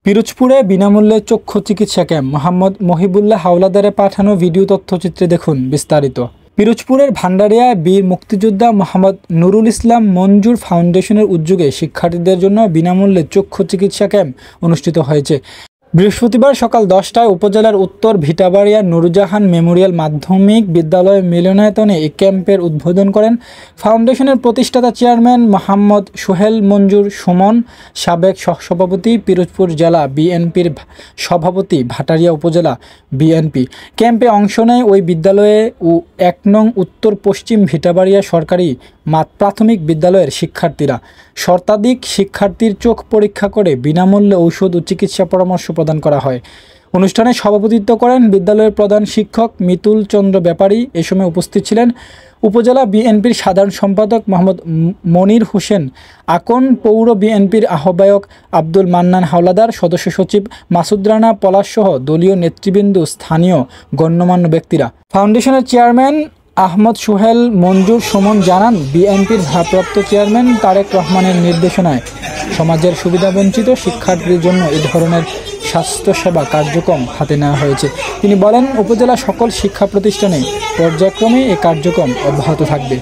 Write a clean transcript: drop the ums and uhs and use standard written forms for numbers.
পিরোজপুরে বিনামূল্যে চক্ষু চিকিৎসা ক্যাম্প। মোহাম্মদ মহিবুল্লাহ হাওলাদারে পাঠানো ভিডিও তথ্যচিত্রে দেখুন বিস্তারিত। পিরোজপুরের ভান্ডারিয়ায় বীর মুক্তিযোদ্ধা মোহাম্মদ নুরুল ইসলাম মঞ্জুর ফাউন্ডেশনের উদ্যোগে শিক্ষার্থীদের জন্য বিনামূল্যে চক্ষু চিকিৎসা ক্যাম্প অনুষ্ঠিত হয়েছে। বৃহস্পতিবার সকাল 10টায় উপজেলার উত্তর ভিটাবাড়িয়া নুরজাহান মেমোরিয়াল মাধ্যমিক বিদ্যালয় মিলনায়তনে এই ক্যাম্পের উদ্বোধন করেন ফাউন্ডেশনের প্রতিষ্ঠাতা চেয়ারম্যান মোহাম্মদ সোহেল মঞ্জুর সুমন, সাবেক সহসভাপতি পিরোজপুর জেলা বিএনপির সভাপতি ভাটারিয়া উপজেলা বিএনপি। ক্যাম্পে অংশ নেয় ওই বিদ্যালয়ে 1 নং উত্তর পশ্চিম ভিটাবাড়িয়া সরকারি প্রাথমিক বিদ্যালয়ের শিক্ষার্থীরা। শতাধিক শিক্ষার্থীর চোখ পরীক্ষা করে বিনামূল্যে ঔষধ ও চিকিৎসা পরামর্শ প্রদান করা হয়। অনুষ্ঠানে সভাপতিত্ব করেন বিদ্যালয়ের প্রধান শিক্ষক মিতুল চন্দ্র ব্যাপারী। এ সময় উপস্থিত ছিলেন উপজেলা বিএনপির সাধারণ সম্পাদক মোহাম্মদ মনির হোসেন আকন, পৌর বিএনপির আহ্বায়ক আব্দুল মান্নান হাওলাদার, সদস্য সচিব মাসুদ রানা পলাশসহ দলীয় নেতৃবৃন্দ, স্থানীয় গণ্যমান্য ব্যক্তিরা। ফাউন্ডেশনের চেয়ারম্যান আহমদ সোহেল মঞ্জুর সুমন জানান, বিএনপির ভারপ্রাপ্ত চেয়ারম্যান তারেক রহমানের নির্দেশনায় সমাজের সুবিধাবঞ্চিত শিক্ষার্থীদের জন্য এ ধরনের স্বাস্থ্যসেবা কার্যক্রম হাতে নেওয়া হয়েছে। তিনি বলেন, উপজেলা সকল শিক্ষা প্রতিষ্ঠানে পর্যায়ক্রমে এ কার্যক্রম অব্যাহত থাকবে।